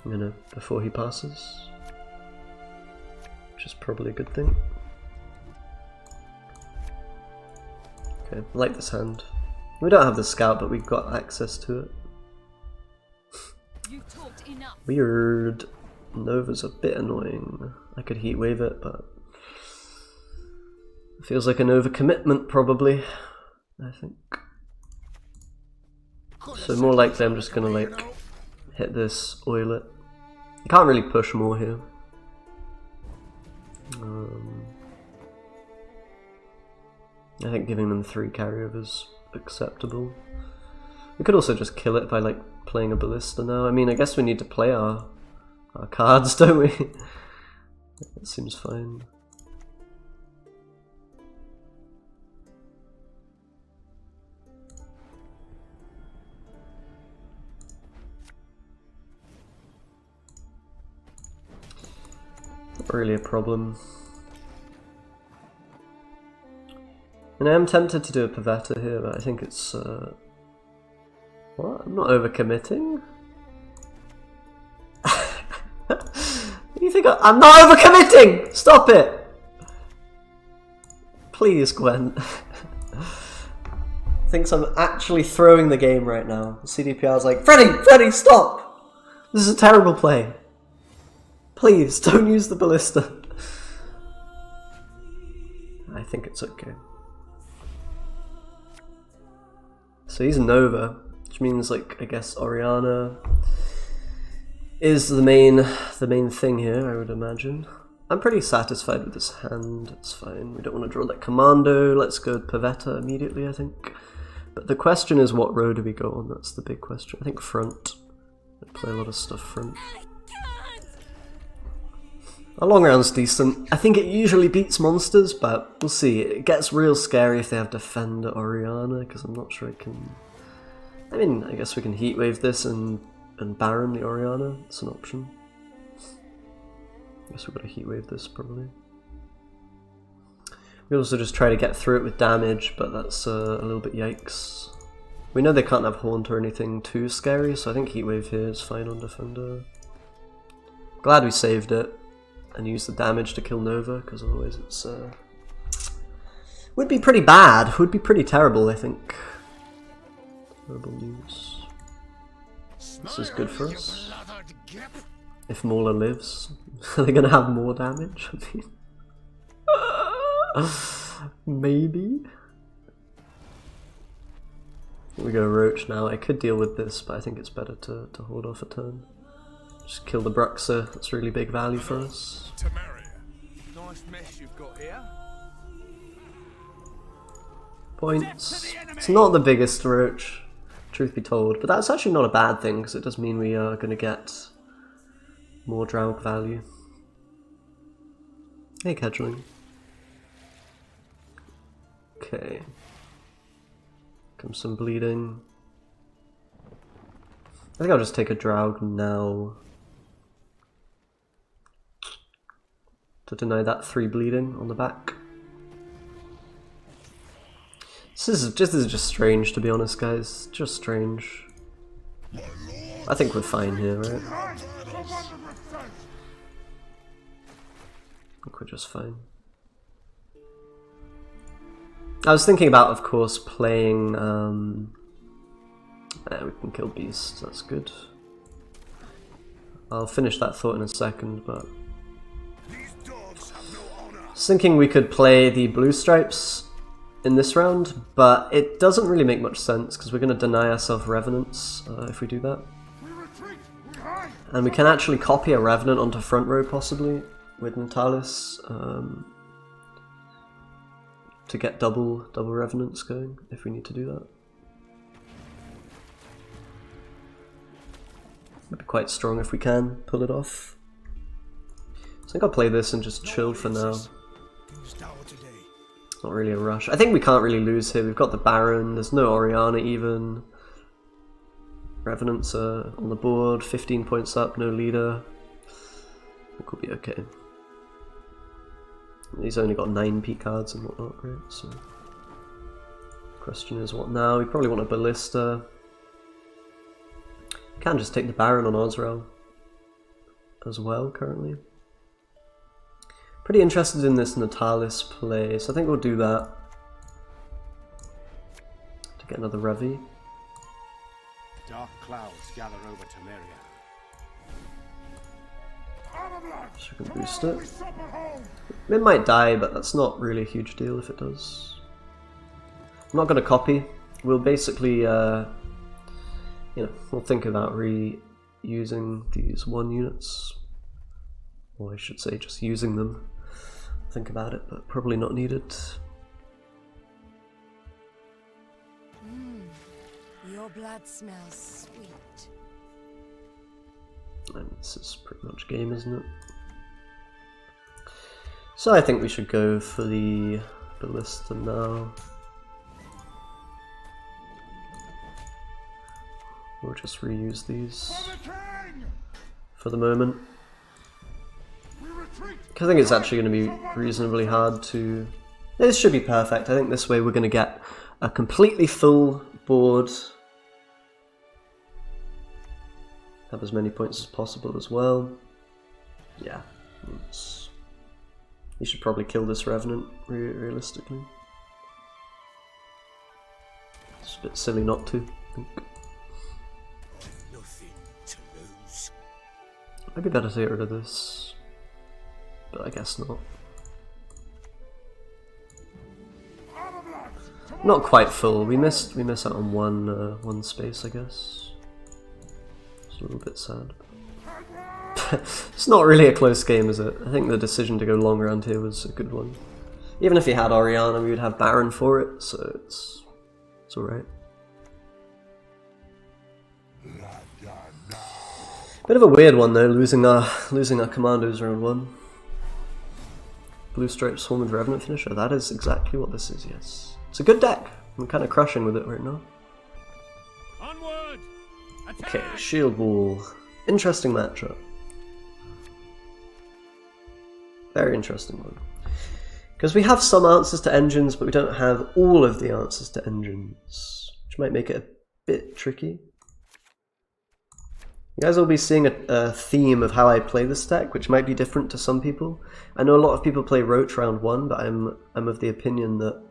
you know, before he passes. Which is probably a good thing. Okay, I like this hand. We don't have the scout, but we've got access to it. You've talked enough. Weird. Nova's a bit annoying. I could heat wave it, but it feels like an overcommitment probably, I think. So more likely I'm just gonna like hit this, oil it. You can't really push more here. I think giving them 3 carryovers acceptable. We could also just kill it by like playing a ballista now. I mean, I guess we need to play our cards, don't we? That seems fine. Not really a problem. And I am tempted to do a Pavetta here, but I think it's what? I'm not overcommitting? You think I'm not overcommitting? Stop it! Please, Gwent. Thinks I'm actually throwing the game right now. The CDPR's like, Freddy, stop! This is a terrible play. Please, don't use the ballista. I think it's okay. So he's Nova, which means, like, I guess Oriana is the main thing here, I would imagine. I'm pretty satisfied with this hand, it's fine. We don't want to draw that Commando, let's go Pavetta immediately, I think. But the question is, what row do we go on? That's the big question. I think front. I'd play a lot of stuff front. A long round's decent. I think it usually beats monsters, but we'll see. It gets real scary if they have Defender Oriana, because I'm not sure it can... I mean, I guess we can Heatwave this and Baron the Oriana. It's an option. I guess we've got to Heatwave this, probably. We also just try to get through it with damage, but that's a little bit yikes. We know they can't have Haunt or anything too scary, so I think Heatwave here is fine on Defender. Glad we saved it and used the damage to kill Nova, because otherwise it's would be pretty bad, would be pretty terrible, I think. Terrible news. This is good for us. If Mauler lives, are they gonna have more damage? I mean, maybe? We go Roach now. I could deal with this, but I think it's better to hold off a turn. Just kill the Bruxa, that's really big value for us. Nice mess you've got here. Points. It's not the biggest Roach, truth be told, but that's actually not a bad thing, because it does mean we are going to get more Draug value. Hey, Kedgeling. Okay. Comes some bleeding. I think I'll just take a Draug now to deny that 3 bleeding on the back. This is just strange, to be honest, guys. Just strange. I think we're fine here, right? I think we're just fine. I was thinking about, of course, playing... we can kill Beast, that's good. I'll finish that thought in a second, but... I was thinking we could play the Blue Stripes in this round, but it doesn't really make much sense, because we're going to deny ourselves Revenants if we do that. And we can actually copy a Revenant onto front row, possibly, with Natalis. To get double Revenants going, if we need to do that. It'd be quite strong if we can pull it off. I think I'll play this and just chill for now. Not really a rush. I think we can't really lose here. We've got the Baron, there's no Oriana even. Revenants are on the board, 15 points up, no leader. I think we'll be okay. He's only got 9 P cards and whatnot, right? So, question is what now? We probably want a Ballista. Can just take the Baron on Ozrel as well currently. Pretty interested in this Natalis play, so I think we'll do that to get another Revi. Dark clouds gather over Temeria. So we can boost it. It might die, but that's not really a huge deal if it does. I'm not going to copy. We'll basically, we'll think about reusing these 1 units. Or I should say just using them. Think about it, but probably not needed. Your blood smells sweet. And this is pretty much game, isn't it? So I think we should go for the Ballista now. We'll just reuse these for the moment. I think it's actually going to be reasonably hard to... This should be perfect. I think this way we're going to get a completely full board. Have as many points as possible as well. Yeah. You should probably kill this Revenant, realistically. It's a bit silly not to, I think. Nothing to lose. Maybe better to get rid of this. But I guess not. Not quite full. We missed out on one space, I guess. It's a little bit sad. It's not really a close game, is it? I think the decision to go long around here was a good one. Even if he had Oriana, we would have Baron for it, so it's alright. Bit of a weird one though, losing our commandos round 1. Blue Stripes Swarm with Revenant Finisher. That is exactly what this is, yes. It's a good deck. I'm kind of crushing with it right now. Onward! Okay, Shield Wall. Interesting matchup. Very interesting one. Because we have some answers to engines, but we don't have all of the answers to engines, which might make it a bit tricky. You guys will be seeing a theme of how I play this deck, which might be different to some people. I know a lot of people play Roach round 1, but I'm of the opinion that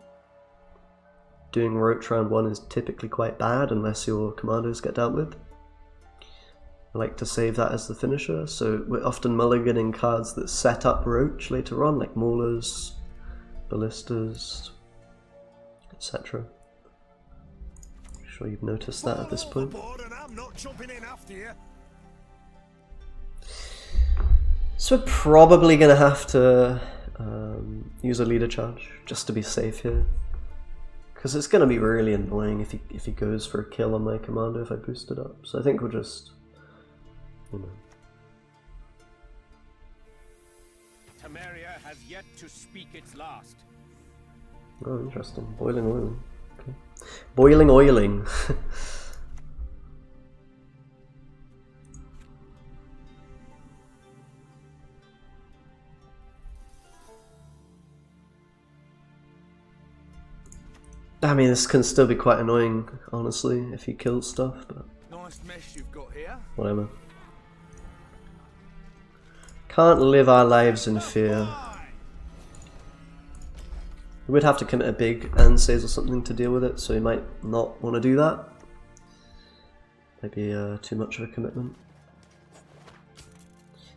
doing Roach round 1 is typically quite bad unless your commandos get dealt with. I like to save that as the finisher, so we're often mulliganing cards that set up Roach later on, like Maulers, Ballistas, etc. I'm sure you've noticed that at this point. So we're probably going to have to use a leader charge just to be safe here. Because it's going to be really annoying if he goes for a kill on my commando if I boost it up. So I think we'll just, you know. Temeria has yet to speak its last. Oh, interesting. Boiling oiling. Okay. Boiling oiling. I mean, this can still be quite annoying, honestly, if he kills stuff, but Nice mess you've got here. whatever. Can't live our lives in fear. We would have to commit a big Ansays or something to deal with it, so he might not want to do that. Might be too much of a commitment.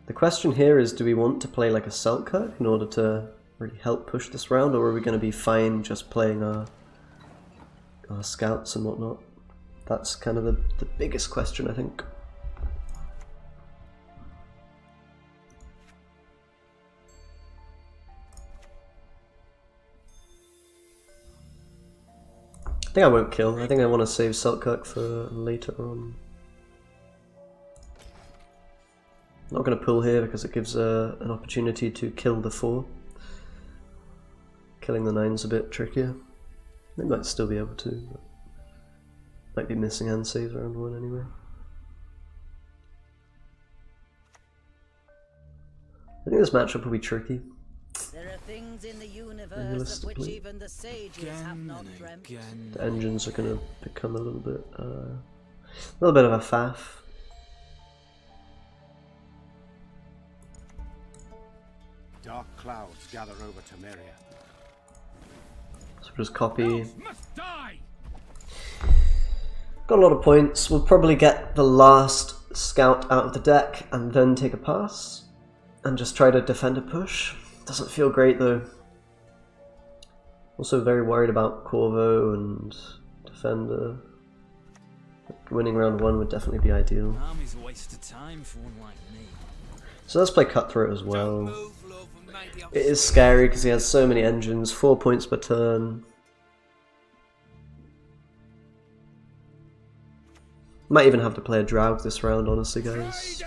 The question here is, do we want to play like a Selkirk in order to really help push this round, or are we going to be fine just playing our scouts and whatnot? That's kind of the biggest question, I think. I think I won't kill. I think I want to save Selkirk for later on. Not going to pull here because it gives an opportunity to kill the 4. Killing the 9's a bit trickier. They might still be able to, but might be missing hand saves around 1 anyway. I think this matchup will be tricky. There are things in the universe of which even the sages have not dreamt. The engines are going to become a little bit of a faff. Dark clouds gather over Temeria. So just copy. Must die! Got a lot of points. We'll probably get the last scout out of the deck and then take a pass and just try to defend a push. Doesn't feel great though. Also very worried about Corvo and Defender. Winning round 1 would definitely be ideal. Army's a waste of time for one like me. So let's play Cutthroat as well. It is scary because he has so many engines, 4 points per turn. Might even have to play a Draug this round, honestly, guys.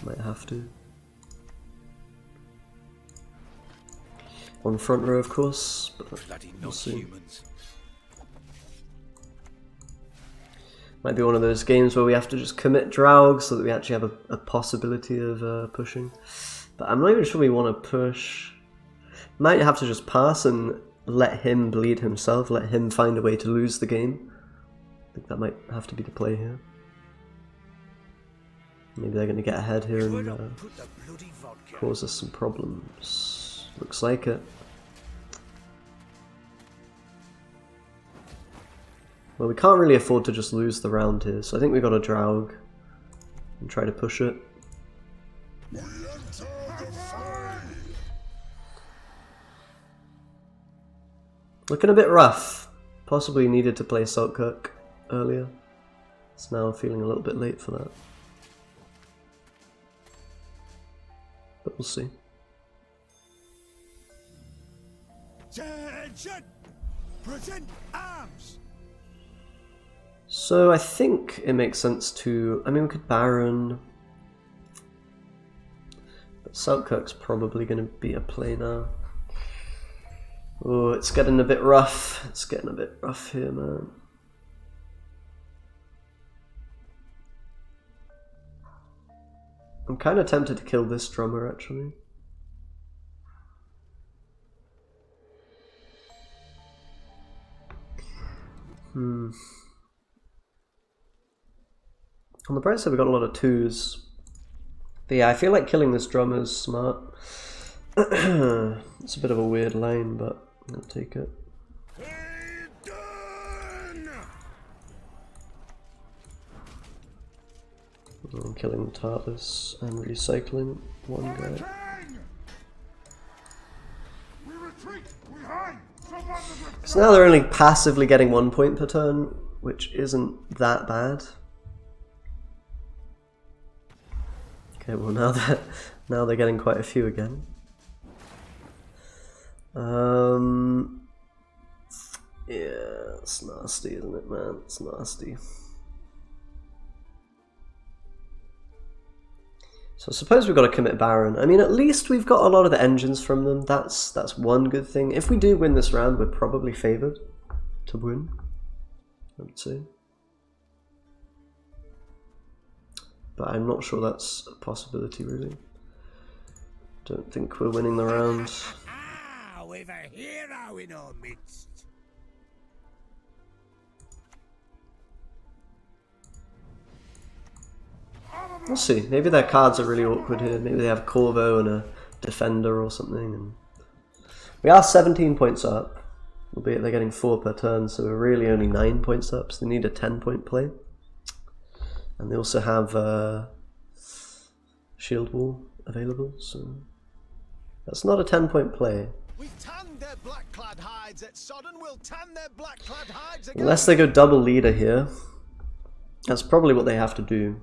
Might have to. On front row, of course, but we'll see. Might be one of those games where we have to just commit Draug so that we actually have a possibility of pushing. But I'm not even sure we want to push. Might have to just pass and let him bleed himself, let him find a way to lose the game. I think that might have to be the play here. Maybe they're going to get ahead here and cause us some problems. Looks like it. Well, we can't really afford to just lose the round here, so I think we've got to Draug and try to push it. Looking a bit rough. Possibly needed to play Selkirk earlier. It's now feeling a little bit late for that. But we'll see. Attention! Present arms! So I think it makes sense to... I mean, we could Baron. But Selkirk's probably going to be a play now. Oh, it's getting a bit rough. It's getting a bit rough here, man. I'm kind of tempted to kill this drummer, actually. On the bright side, we got a lot of 2s. But yeah, I feel like killing this drummer is smart. It's a bit of a weird line, but I'll take it. I'm killing the Tartarus and recycling one guy. So now they're only passively getting 1 point per turn, which isn't that bad. Okay, well now they're getting quite a few again. Yeah, it's nasty, isn't it, man? It's nasty. So I suppose we've got to commit Baron. I mean, at least we've got a lot of the engines from them. That's one good thing. If we do win this round, we're probably favoured to win, I would say. But I'm not sure that's a possibility, really. Don't think we're winning the round. We've a hero in our midst. We'll see. Maybe their cards are really awkward here. Maybe they have Corvo and a Defender or something. And we are 17 points up, albeit they're getting 4 per turn, so we're really only 9 points up, so they need a 10-point play. And they also have Shield Wall available, so that's not a 10-point play. We tanned their black-clad hides at Sodden, we'll tan their black-clad hides again. Unless they go double leader here. That's probably what they have to do.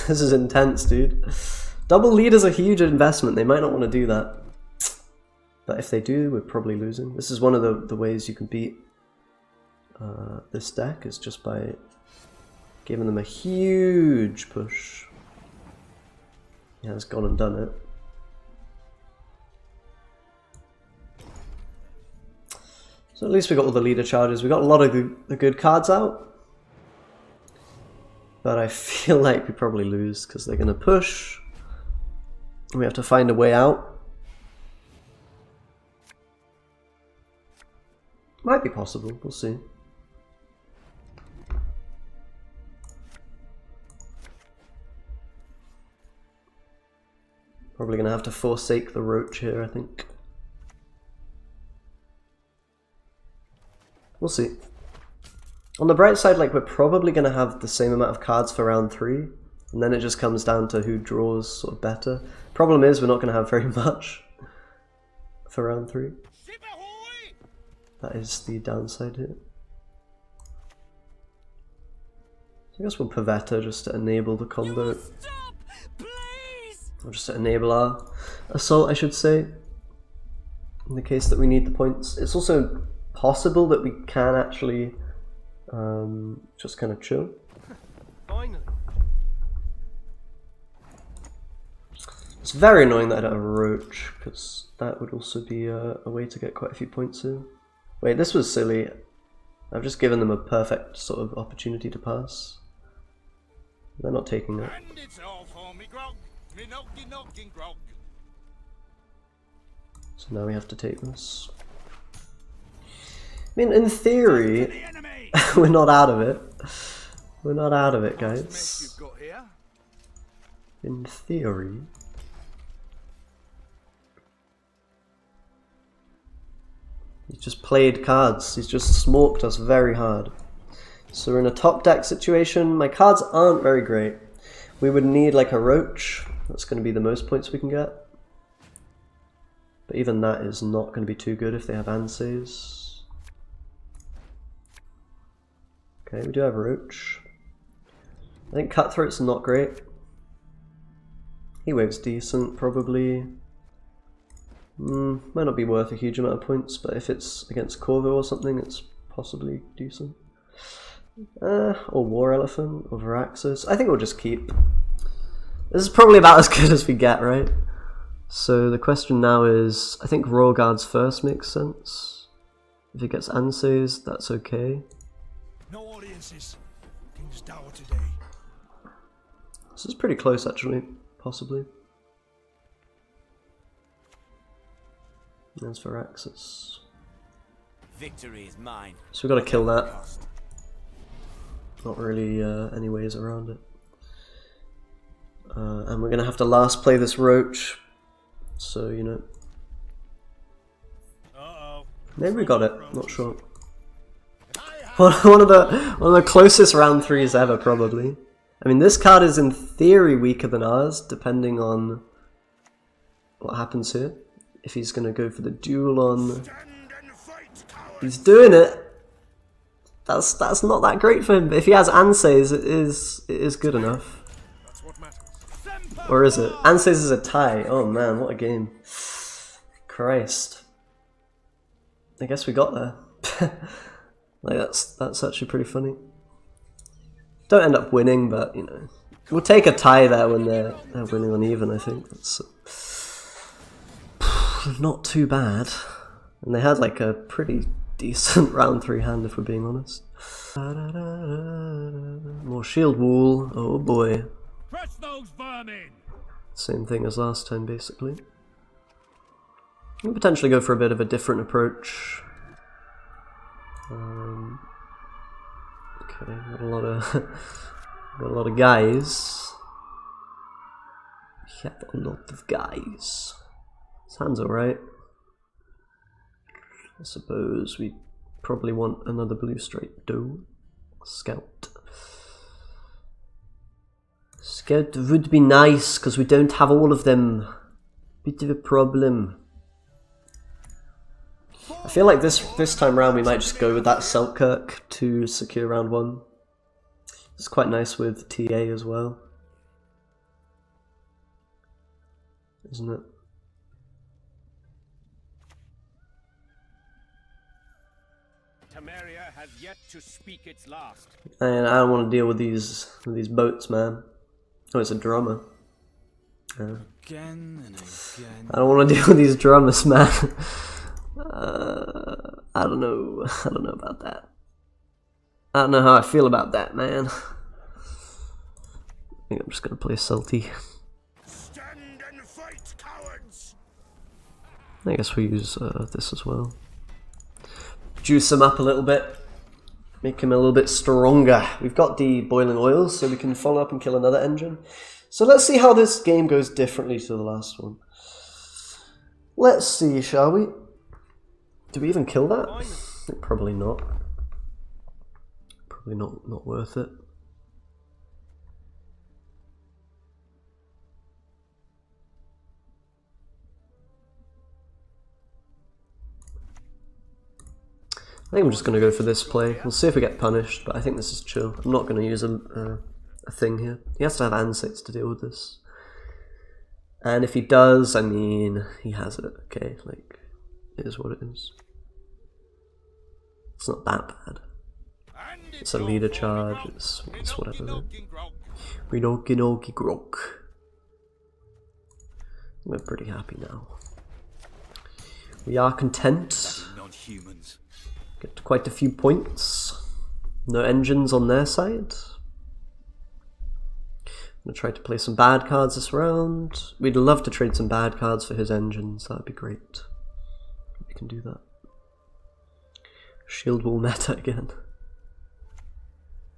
This is intense, dude. Double leader's a huge investment. They might not want to do that. But if they do, we're probably losing. This is one of the ways you can beat this deck, is just by giving them a huge push. He has gone and done it. So at least we got all the leader charges. We got a lot of the good cards out. But I feel like we probably lose because they're going to push. And we have to find a way out. Might be possible, we'll see. Probably going to have to forsake the Roach here, I think. We'll see. On the bright side, like, we're probably going to have the same amount of cards for round 3, and then it just comes down to who draws sort of better. Problem is, we're not going to have very much for round 3. That is the downside here. So I guess we'll Pavetta just to enable the combo. Stop, please. Or just to enable our assault, I should say, in the case that we need the points. It's also possible that we can actually just kind of chill. Finally. It's very annoying that I don't have a Roach, because that would also be a way to get quite a few points in. Wait, this was silly. I've just given them a perfect sort of opportunity to pass. They're not taking it. And it's all for me grog. Me knocking grog. So now we have to take this. I mean, in theory, we're not out of it. We're not out of it, Mess guys. you've got here. In theory. He's just played cards. He's just smoked us very hard. So we're in a top deck situation. My cards aren't very great. We would need like a Roach. That's going to be the most points we can get. But even that is not going to be too good if they have Ansays. Okay, we do have Roach. I think Cutthroat's not great. He-Wave's decent, probably. Might not be worth a huge amount of points, but if it's against Corvo or something, it's possibly decent. Or War Elephant, or Varaxos. I think we'll just keep. This is probably about as good as we get, right? So the question now is, I think Royal Guards first makes sense. If he gets Anses, that's okay. No audiences. King's Dower today. This is pretty close, actually, possibly. There's Varaxos. Victory is mine. So we've got to kill that. Not really any ways around it. And we're going to have to last play this Roach. So, you know. Maybe we got it, not sure. one of the closest round 3s ever, probably. I mean, this card is in theory weaker than ours, depending on what happens here. If he's going to go for the duel on... He's doing it! That's not that great for him, but if he has Anses, it is good enough. Or is it? Anses is a tie. Oh man, what a game. Christ. I guess we got there. Like that's actually pretty funny. Don't end up winning, but you know, we'll take a tie there when they're winning on even. I think that's not too bad. And they had like a pretty decent round 3 hand, if we're being honest. More shield wall. Oh boy. Press those vermin! Same thing as last time, basically. We'll potentially go for a bit of a different approach. Okay, got a lot of guys. We have a lot of guys. This hand's alright. I suppose we probably want another blue straight doe. Scout. Scout would be nice, because we don't have all of them. Bit of a problem. I feel like this time round we might just go with that Selkirk to secure round 1. It's quite nice with TA as well. Isn't it? Temeria has yet to speak its last. And I don't want to deal with these boats, man. Oh, it's a drummer. Again and again. I don't want to deal with these drummers, man. I don't know about that. I don't know how I feel about that, man. I think I'm just gonna play Salty. Stand and fight, cowards! I guess we use this as well. Juice him up a little bit. Make him a little bit stronger. We've got the boiling oils, so we can follow up and kill another engine. So let's see how this game goes differently to the last one. Let's see, shall we? Do we even kill that? Probably not. Probably not worth it. I think I'm just going to go for this play. We'll see if we get punished, but I think this is chill. I'm not going to use a thing here. He has to have Ansets to deal with this. And if he does, I mean, he has it, okay? Like, it is what it is. It's not that bad. It's a leader charge, it's whatever. We don't get okie grok. We're pretty happy now. We are content. Non-humans. Get quite a few points. No engines on their side. I'm gonna try to play some bad cards this round. We'd love to trade some bad cards for his engines, that'd be great. We can do that. Shield wall meta again.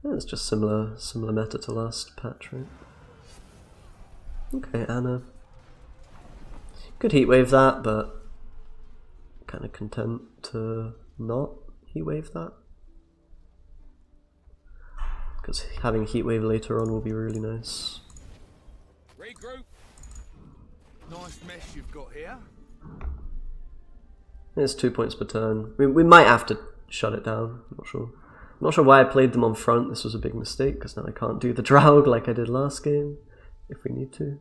Yeah, it's just similar meta to last patch, right? Okay, Anna. Could heatwave that, but kind of content to not heatwave that. Because having heatwave later on will be really nice. Regroup. Nice mess you've got here. It's 2 points per turn. We might have to shut it down. I'm not sure. I'm not sure why I played them on front. This was a big mistake because now I can't do the Draug like I did last game if we need to.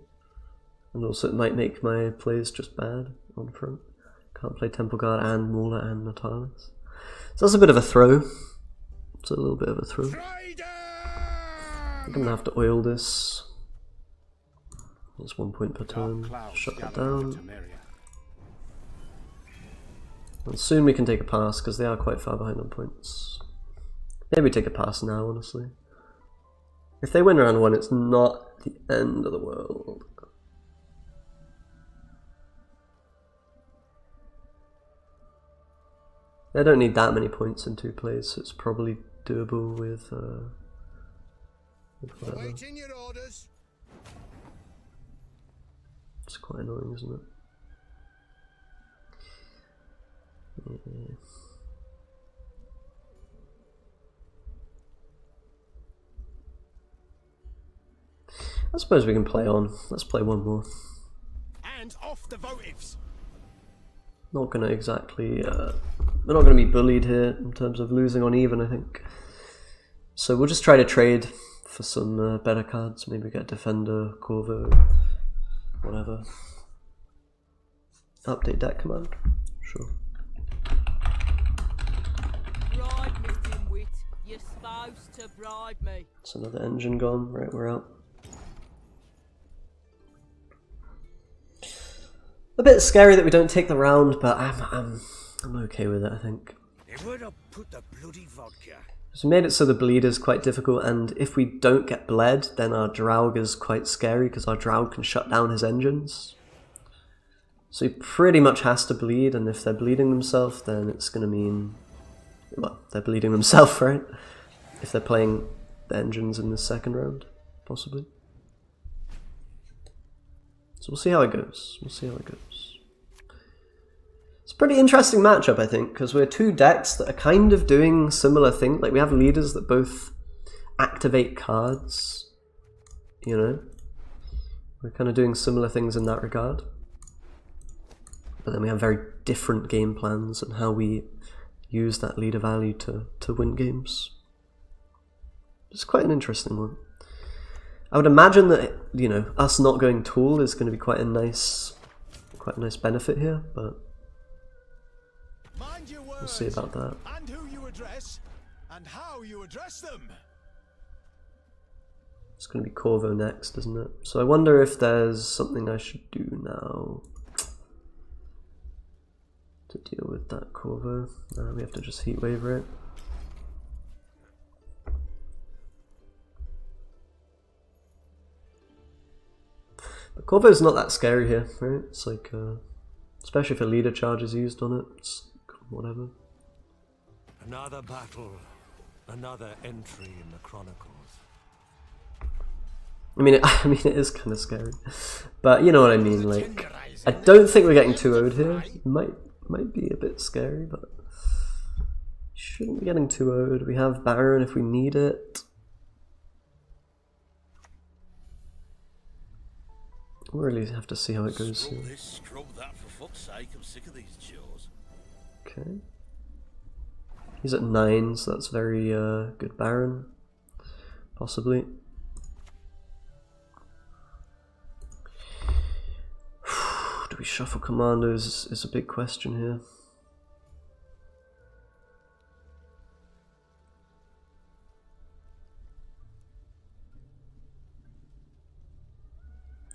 And also it might make my plays just bad on front. Can't play Temple Guard and Mauler and Natalis. So that's a bit of a throw. It's a little bit of a throw. I'm gonna have to oil this. That's 1 point per turn. Shut that down. And soon we can take a pass because they are quite far behind on points. Maybe take a pass now, honestly. If they win round 1, it's not the end of the world. They don't need that many points in 2 plays, so it's probably doable with whatever. Awaiting your orders. It's quite annoying, isn't it? Yeah. I suppose we can play on. Let's play one more. And off the votives. Not gonna exactly. We're not gonna be bullied here in terms of losing on even, I think. So we'll just try to trade for some better cards. Maybe get Defender, Corvo, whatever. Update deck command. Sure. Bribe me, dimwit. You're supposed to bribe me. It's another engine gone. Right, we're out. A bit scary that we don't take the round, but I'm okay with it, I think. They would have put the bloody vodka. So we made it so the bleed is quite difficult, and if we don't get bled, then our Draug is quite scary, because our Draug can shut down his engines. So he pretty much has to bleed, and if they're bleeding themselves, then it's going to mean... Well, they're bleeding themselves, right? If they're playing the engines in the second round, possibly. So we'll see how it goes. We'll see how it goes. It's a pretty interesting matchup, I think, because we're two decks that are kind of doing similar things. Like, we have leaders that both activate cards, you know? We're kind of doing similar things in that regard. But then we have very different game plans and how we use that leader value to win games. It's quite an interesting one. I would imagine that, you know, us not going Tool is going to be quite a nice benefit here, but Mind your words, we'll see about that. and who you address, and how you address them. It's going to be Corvo next, isn't it? So I wonder if there's something I should do now to deal with that Corvo. We have to just heat waver it. But Corvo's not that scary here, right? It's like, especially if a leader charge is used on it, it's whatever. Another battle, another entry in the Chronicles. I mean, it is kind of scary, but you know what I mean. Like, I don't think we're getting too owed here. It might be a bit scary, but shouldn't be getting too owed. We have Baron if we need it. We'll really have to see how it goes here. That, for fuck's sake. I'm sick of these chores. Okay. He's at 9, so that's very good Baron. Possibly. Do we shuffle Commandos is a big question here.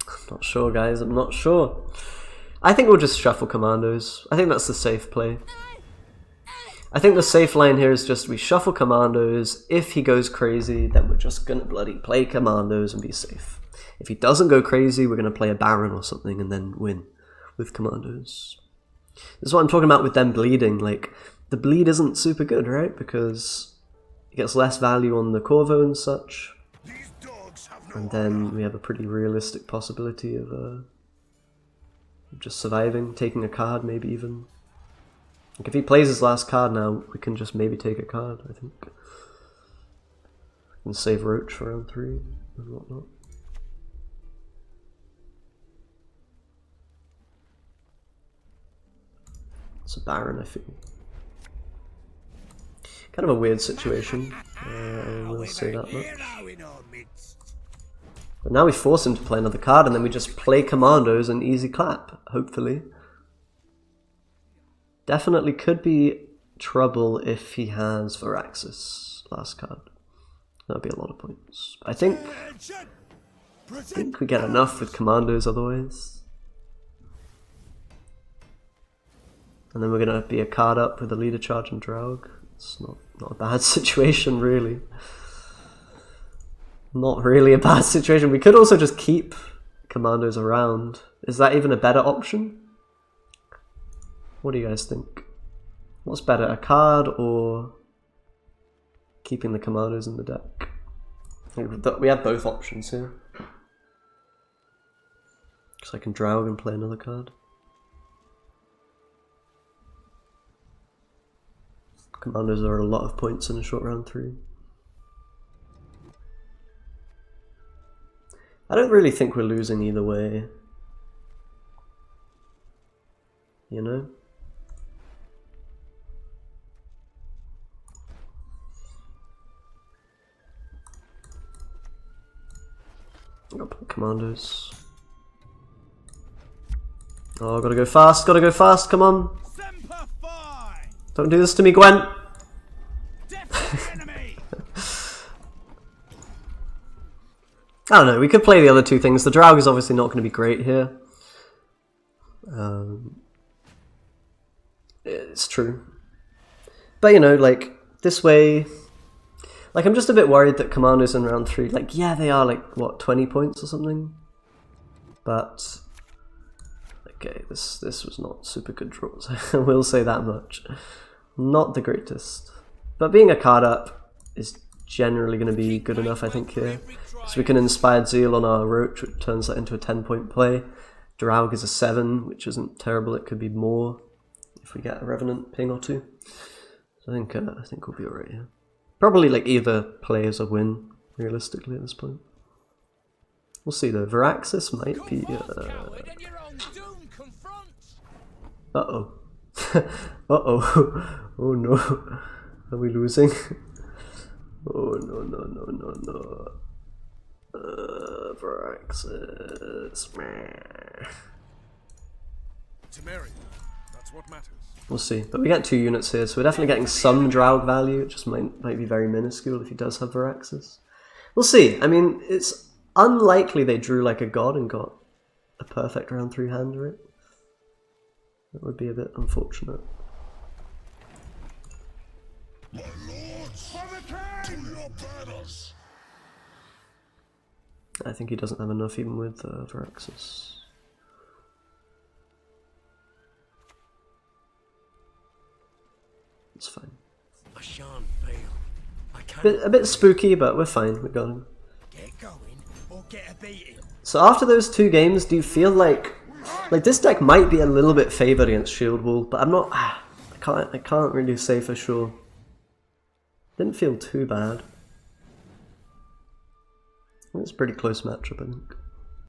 I'm not sure, guys. I'm not sure. I think we'll just shuffle Commandos. I think that's the safe play. I think the safe line here is just we shuffle Commandos. If he goes crazy, then we're just gonna bloody play Commandos and be safe. If he doesn't go crazy, we're gonna play a Baron or something and then win with Commandos. This is what I'm talking about with them bleeding. Like, the bleed isn't super good, right? Because it gets less value on the Corvo and such. And then we have a pretty realistic possibility of just surviving, taking a card, maybe even. Like, if he plays his last card now, we can just maybe take a card, I think. And save Roach for round 3 and whatnot. It's a Baron, I feel. Kind of a weird situation, I will say that much. But now we force him to play another card, and then we just play Commandos and easy clap, hopefully. Definitely could be trouble if he has Varaxis. last card. That'll be a lot of points. I think we get enough with commandos otherwise. And then we're gonna be a card up with a leader charge and Draug. It's not a bad situation, really. Not really a bad situation. We could also just keep commandos around. Is that even a better option? What do you guys think? What's better, a card or keeping the commandos in the deck? We have both options here. Because I can Draug and play another card. Commandos are a lot of points in a short round 3. I don't really think we're losing either way. You know? I'll put commandos. Oh, gotta go fast, come on! Don't do this to me, Gwent! I don't know, we could play the other two things. The Draug is obviously not going to be great here. It's true. But you know, like, this way... Like, I'm just a bit worried that Commando's in round 3, like, yeah, they are, like, what, 20 points or something? But... Okay, this was not super good draws, I will say that much. Not the greatest. But being a card up is generally going to be good enough, I think, here. So we can Inspired Zeal on our Roach, which turns that into a 10-point play. Draug is a 7, which isn't terrible, it could be more if we get a Revenant ping or 2. So I think we'll be alright here. Probably like either play as a win, realistically, at this point. We'll see though, Varaxis might be... Uh-oh. Uh-oh. Oh no. Are we losing? Oh no. Varaxis. Temerian, that's what matters. We'll see. But we get 2 units here, so we're definitely getting some Draug value. It just might be very minuscule if he does have Varaxis. We'll see. I mean, it's unlikely they drew like a god and got a perfect round 3 hand, right? That would be a bit unfortunate. My lords, to your banners. I think he doesn't have enough even with Varaxis. It's fine. I shan't fail. I can't. A bit spooky, but we're fine. We got him. Get going or get a beating. So after those 2 games, do you feel like this deck might be a little bit favored against Shield Wall, but I'm not. I can't really say for sure. Didn't feel too bad. It's a pretty close matchup, I think.